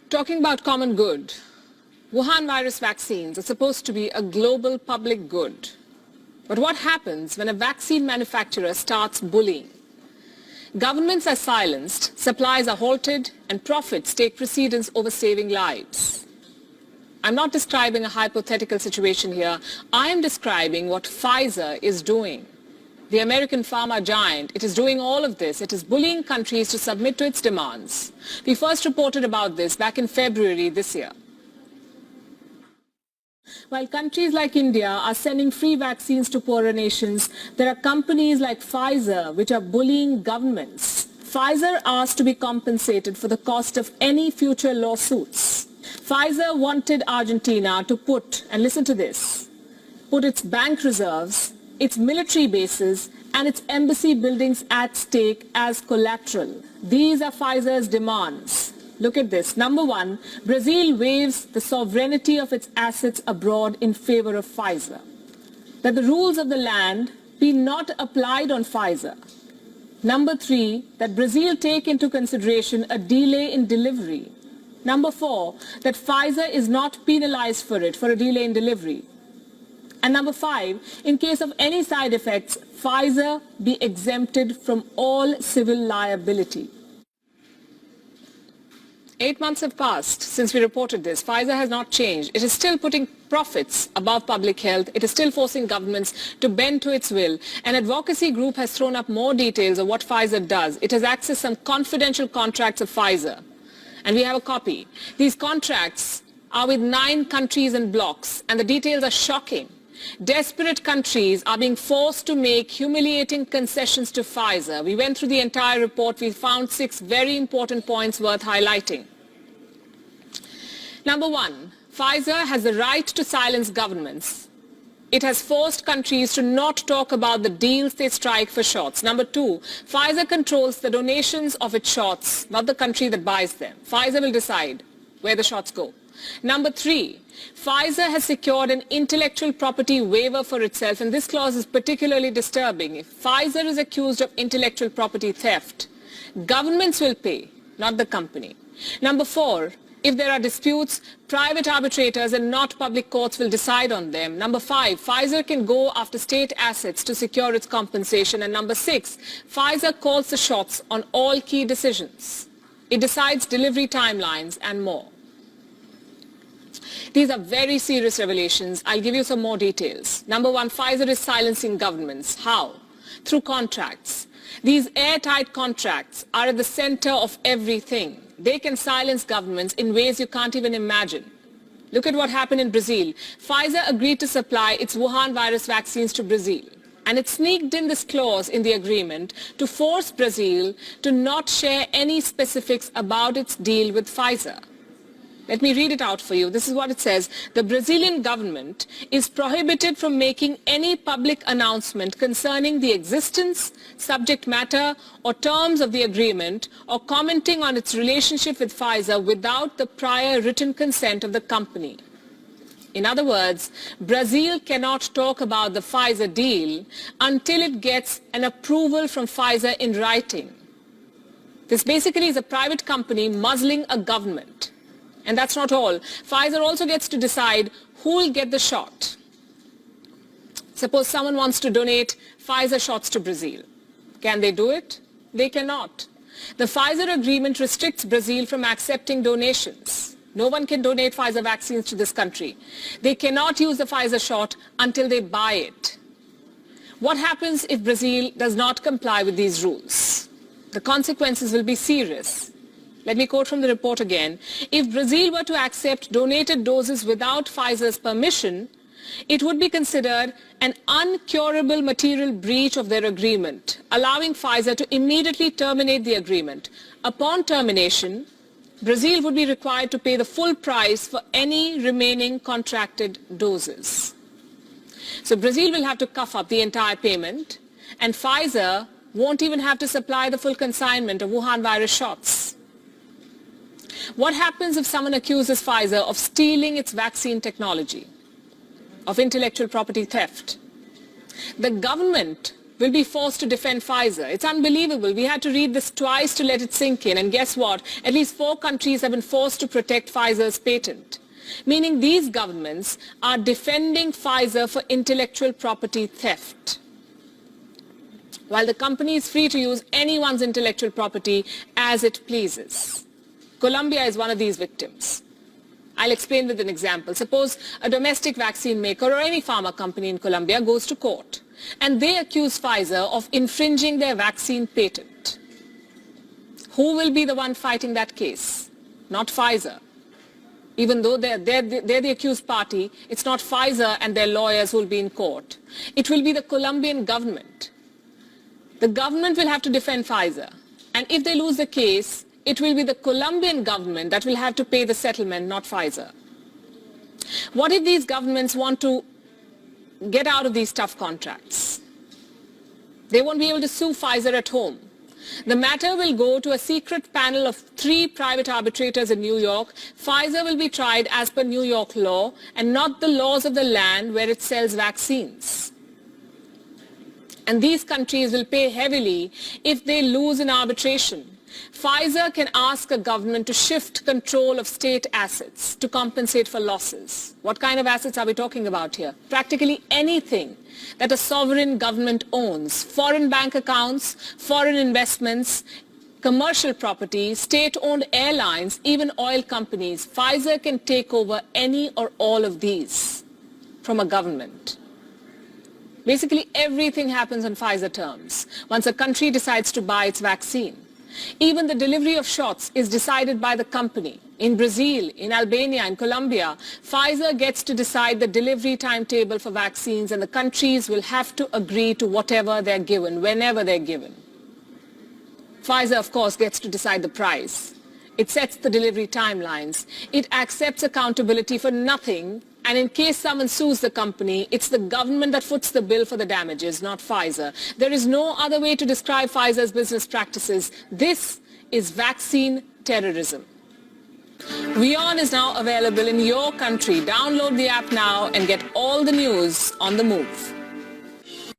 Talking about common good, Wuhan virus vaccines are supposed to be a global public good. But what happens when a vaccine manufacturer starts bullying? Governments are silenced, supplies are halted, and profits take precedence over saving lives. I'm not describing a hypothetical situation here. I am describing what Pfizer is doing. The American pharma giant, it is doing all of this. It is bullying countries to submit to its demands. We first reported about this back in February this year. While countries like India are sending free vaccines to poorer nations, there are companies like Pfizer which are bullying governments. Pfizer asked to be compensated for the cost of any future lawsuits. Pfizer wanted Argentina to put, and listen to this, put its bank reserves, its military bases, and its embassy buildings at stake as collateral. These are Pfizer's demands. Look at this. Number one, Brazil waives the sovereignty of its assets abroad in favor of Pfizer. That the rules of the land be not applied on Pfizer. Number three, that Brazil take into consideration a delay in delivery. Number four, that Pfizer is not penalized for it, for a delay in delivery. And number five, in case of any side effects, Pfizer be exempted from all civil liability. 8 months have passed since we reported this. Pfizer has not changed. It is still putting profits above public health. It is still forcing governments to bend to its will. An advocacy group has thrown up more details of what Pfizer does. It has accessed some confidential contracts of Pfizer. And we have a copy. These contracts are with 9 countries and blocks, and the details are shocking. Desperate countries are being forced to make humiliating concessions to Pfizer. We went through the entire report. We found 6 very important points worth highlighting. Number one, Pfizer has the right to silence governments. It has forced countries to not talk about the deals they strike for shots. Number two, Pfizer controls the donations of its shots, not the country that buys them. Pfizer will decide where the shots go. Number three, Pfizer has secured an intellectual property waiver for itself, and this clause is particularly disturbing. If Pfizer is accused of intellectual property theft, governments will pay, not the company. Number four, if there are disputes, private arbitrators and not public courts will decide on them. Number five, Pfizer can go after state assets to secure its compensation. And number six, Pfizer calls the shots on all key decisions. It decides delivery timelines and more. These are very serious revelations. I'll give you some more details. Number one, Pfizer is silencing governments. How? Through contracts. These airtight contracts are at the center of everything. They can silence governments in ways you can't even imagine. Look at what happened in Brazil. Pfizer agreed to supply its Wuhan virus vaccines to Brazil. And it sneaked in this clause in the agreement to force Brazil to not share any specifics about its deal with Pfizer. Let me read it out for you. This is what it says. The Brazilian government is prohibited from making any public announcement concerning the existence, subject matter, or terms of the agreement, or commenting on its relationship with Pfizer without the prior written consent of the company. In other words, Brazil cannot talk about the Pfizer deal until it gets an approval from Pfizer in writing. This basically is a private company muzzling a government. And that's not all. Pfizer also gets to decide who will get the shot. Suppose someone wants to donate Pfizer shots to Brazil. Can they do it? They cannot. The Pfizer agreement restricts Brazil from accepting donations. No one can donate Pfizer vaccines to this country. They cannot use the Pfizer shot until they buy it. What happens if Brazil does not comply with these rules? The consequences will be serious. Let me quote from the report again. If Brazil were to accept donated doses without Pfizer's permission, it would be considered an uncurable material breach of their agreement, allowing Pfizer to immediately terminate the agreement. Upon termination, Brazil would be required to pay the full price for any remaining contracted doses. So Brazil will have to cough up the entire payment, and Pfizer won't even have to supply the full consignment of Wuhan virus shots. What happens if someone accuses Pfizer of stealing its vaccine technology, of intellectual property theft? The government will be forced to defend Pfizer. It's unbelievable. We had to read this twice to let it sink in. And guess what? At least 4 countries have been forced to protect Pfizer's patent. Meaning these governments are defending Pfizer for intellectual property theft, while the company is free to use anyone's intellectual property as it pleases. Colombia is one of these victims. I'll explain with an example. Suppose a domestic vaccine maker or any pharma company in Colombia goes to court and they accuse Pfizer of infringing their vaccine patent. Who will be the one fighting that case? Not Pfizer. Even though they're the accused party, it's not Pfizer and their lawyers who will be in court. It will be the Colombian government. The government will have to defend Pfizer. And if they lose the case, it will be the Colombian government that will have to pay the settlement, not Pfizer. What if these governments want to get out of these tough contracts? They won't be able to sue Pfizer at home. The matter will go to a secret panel of 3 private arbitrators in New York. Pfizer will be tried as per New York law and not the laws of the land where it sells vaccines. And these countries will pay heavily if they lose in arbitration. Pfizer can ask a government to shift control of state assets to compensate for losses. What kind of assets are we talking about here? Practically anything that a sovereign government owns. Foreign bank accounts, foreign investments, commercial property, state-owned airlines, even oil companies. Pfizer can take over any or all of these from a government. Basically everything happens on Pfizer terms once a country decides to buy its vaccine. Even the delivery of shots is decided by the company. In Brazil, in Albania, in Colombia, Pfizer gets to decide the delivery timetable for vaccines, and the countries will have to agree to whatever they're given, whenever they're given. Pfizer, of course, gets to decide the price. It sets the delivery timelines. It accepts accountability for nothing. And in case someone sues the company, it's the government that foots the bill for the damages, not Pfizer. There is no other way to describe Pfizer's business practices. This is vaccine terrorism. WION is now available in your country. Download the app now and get all the news on the move.